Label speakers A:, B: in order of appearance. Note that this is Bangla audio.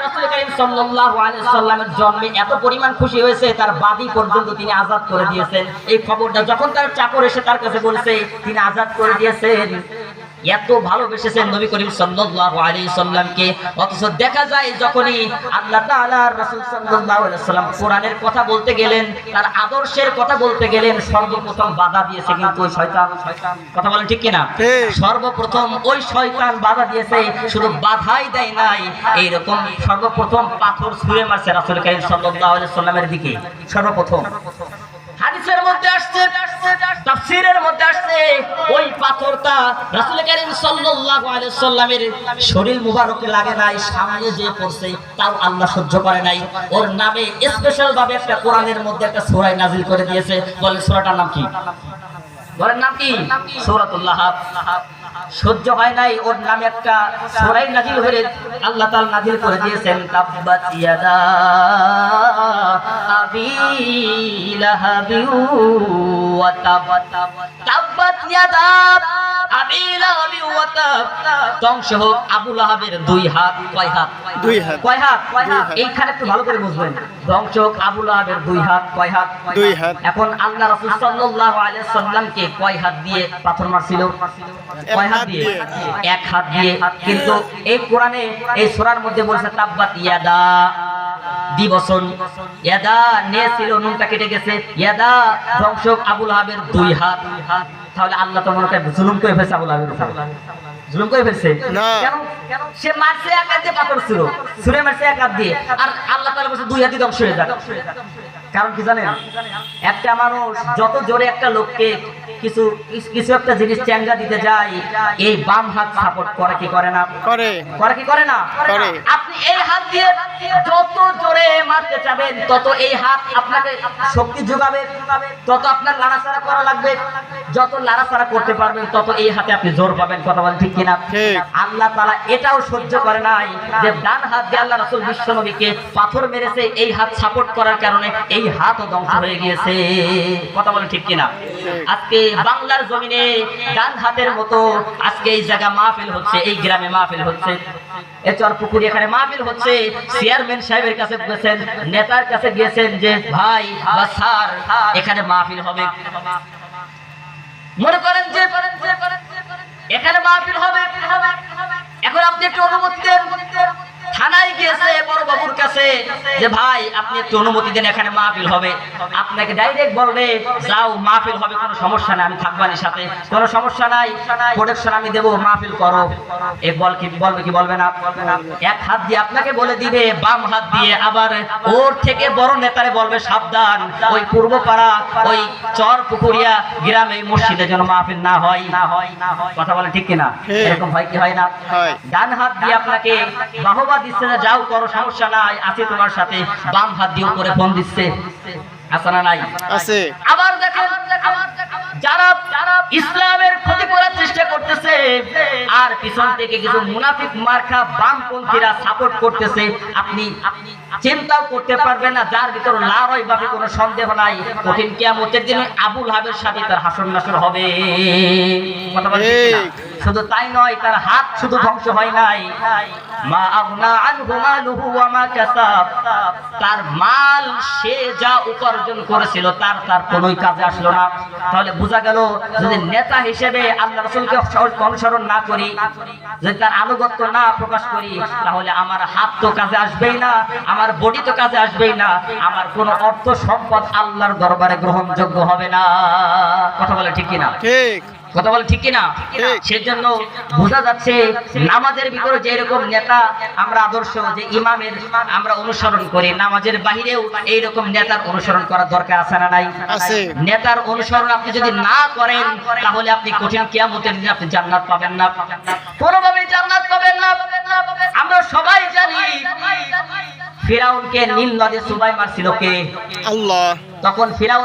A: রাসূল করিম সাল্লাল্লাহু আলাইহি সাল্লামের জন্মে এত পরিমাণ খুশি হয়েছে তার বাদী পর্যন্ত তিনি আজাদ করে দিয়েছেন। এই খবরটা যখন তার চাকর এসে তার কাছে বলছে তিনি আজাদ করে দিয়েছেন, এত ভালোবেসেছেন নবী করিম সাল্লাল্লাহু আলাইহি সাল্লামকে। অথচ দেখা যায় যখনই আল্লাহ তাআলার রাসূল সাল্লাল্লাহু আলাইহি সাল্লাম কোরআনের কথা বলতে গেলেন, তার আদর্শের কথা বলতে গেলেন, সর্বপ্রথম বাধা দিয়েছে কিন্তু ওই শয়তান। কথা বলেন ঠিক কিনা? সর্বপ্রথম ওই শয়তান বাধা দিয়েছে, শুধু বাধাই দেয় নাই, এইরকম সর্বপ্রথম পাথর ছুঁড়ে মারছে রাসূল করিম সাল্লাল্লাহু আলাইহি সাল্লামের দিকে। সর্বপ্রথম হাদিসের মধ্যে আসছে, তাফসীরের মধ্যে আসছে, ওই পাথরটা রাসূল করিম সাল্লাল্লাহু আলাইহি সাল্লামের শরীর মুবারকে লাগে নাই, সামনে যে পড়ছে তাও আল্লাহ সহ্য করে নাই। ওর নামে স্পেশাল ভাবে একটা কোরআনের মধ্যে একটা সূরা নাযিল করে দিয়েছে। বলেন সূরাটার নাম কি? বলেন নাম কি? সূরাতুল লাহাব। সহ্য হয় নাই, ওর নামে একটা সূরা নাযিল হয়ে আল্লাহ তাআলা নাযিল করে দিয়েছেন, তাব্বাত ইয়াদা আবি লাহাবি ওয়া তাব। তাব্বাত ইয়াদা আবি লাহাবি ওয়া তাব। ধ্বংস হোক আবু লাহাবের দুই হাত। কয় হাত? দুই হাত। কয় হাত? এইখানে একটু ভালো করে বুঝবেন। ধ্বংস হোক আবু লাহাবের দুই হাত। কয় হাত? দুই হাত। এখন আল্লাহ রাসূল সাল্লাল্লাহু আলাইহি সাল্লামকে কয় হাত দিয়ে পাথর মারছিল? কয় হাত দিয়ে? এক হাত দিয়ে। কিন্তু এই কোরআনে এই সূরার মধ্যে বলছে তাব্বাত ইয়াদা দিবসন, ইয়াদা নে ছিল নুনটা কেটে গেছে, ইয়াদা ধ্বংস আবু লাহাবের দুই হাত। তাহলে আল্লাহ তো মনে করে জুলুম করে ফেলছে আবু লাহাবের উপর। জুলুম করে ফেলছে কেন? সে মারছে এক হাত দিয়ে, পাথর ছিল ছুঁড়ে মারছে এক হাত দিয়ে, আর আল্লাহ তাআলা বলছে দুই হাত দিয়ে ধ্বংস হয়ে যাক। কারণ কি জানেন? একটা মানুষ যত জোরে একটা লোককে কিছু কিছু একটা জিনিস চ্যাঙ্গা দিতে যায়, এই বাম হাত সাপোর্ট করে কি করে না? করে। করে কি করে না? করে। আপনি এই হাত দিয়ে যত জোরে মারতে যাবেন তত এই হাত আপনাকে শক্তি যোগাবে, তত আপনার লাড়াচাড়া করা লাগবে, যত লাড়াচাড়া করতে পারবেন তত এই হাতে আপনি জোর পাবেন। কথা বলেন ঠিক কিনা? আল্লাহ তাআলা এটাও সহ্য করে নাই যে ডান হাত দিয়ে আল্লাহ রাসূল বিশ্বনবীকে পাথর মেরেছে, এই হাত সাপোর্ট করার কারণে এই হাতও ধ্বংস হয়ে গিয়েছে। কথা বলেন ঠিক কিনা? আজকে বাংলার জমিনে ডান হাতের মতো আজকে এই জায়গা মাহফিল হচ্ছে, এই গ্রামে মাহফিল হচ্ছে, এই চরপুকুরি এখানে মাহফিল হচ্ছে। চেয়ারম্যান সাহেবের কাছে গেছেন, নেতার কাছে গিয়েছেন যে ভাই বা স্যার এখানে মাহফিল হবে, মনে করেন যে এখানে মাহফিল হবে, এখন আপনি একটু অনুমতি দেন। থানায় গিয়েছে বড় বাবুর কাছে যে ভাই আপনি একটু অনুমতি দেন, এখানে মাহফিল হবে। আপনাকে ডাইরেক্ট বলবে যাও মাহফিল হবে, কোনো সমস্যা নাই, আমি থাকবানি সাথে, কোনো সমস্যা নাই, প্রোটেকশন আমি দেবো, মাহফিল করো। এ বলবে কি বলবে না? এক হাত দিয়ে আপনাকে বলে দিবে, বাম হাত দিয়ে আবার ওর থেকে বড় নেতারে বলবে সাবধান, ওই পূর্বপাড়া ওই চর পুকুরিয়া গ্রামে মসজিদে যেন মাহফিল না হয়। কথা বলে ঠিক কিনা? এরকম হয় কি হয় না? ডান হাত দিয়ে আপনাকে বাহবা দিচ্ছে না, যাও করো, সমস্যা নাই, আছে তোমার সাথে। বাম হাত দিয়ে উপরে ফোন দিচ্ছে, আছে না নাই? আছে। আবার দেখেন যারা ইসলামের ক্ষতি করার চেষ্টা করতেছে আর পিছন থেকে কিছু মুনাফিক মার্কা বামপন্থীরা সাপোর্ট করতেছে, আপনি চিন্তাও করতে পারবেন না, যার ভিতর লারই বাপে কোনো সন্দেহ নাই, কঠিন কিয়ামতের দিনে আবু লাহাবের সাথে তার হাসর নাসর হবে। কথা বলেন ঠিক না? শুধু তাই নয়, তার হাত শুধু ধ্বংস হয় নাই, মা আগনা আনহু মালুহু ওয়া মা কাসাব, তার মাল সে যা উপার্জন করেছিল তার কোনোই কাজে আসলো না। তাহলে বোঝা গেল যদি নেতা হিসেবে আল্লাহ রাসূলকে অনুসরণ না করি, যদি তার আনুগত্য না প্রকাশ করি, তাহলে আমার হাত তো কাজে আসবেই না, আমার বডি তো কাজে আসবেই না, আমার কোনো অর্থ সম্পদ আল্লাহর দরবারে গ্রহণযোগ্য হবে না। কথা বলে ঠিক কিনা? ঠিক। কথা বলে ঠিক কিনা? সেজন্য বোঝা যাচ্ছে নামাজের ভিতরে যে এরকম নেতা আমরা আদর্শ যে ইমামের আমরা অনুসরণ করি, নামাজের বাহিরেও এইরকম নেতার অনুসরণ করার দরকার আছে না নাই? আছে। নেতার অনুসরণ আপনি যদি না করেন তাহলে আপনি কঠিন কিয়ামতের দিনে আপনি জান্নাত পাবেন না, কোনোভাবেই জান্নাত পাবেন না। আমরা সবাই জানি ফিরাউনকে নীল নদে চুবাই মারছিল কে? আল্লাহ। তখন ফিরাউন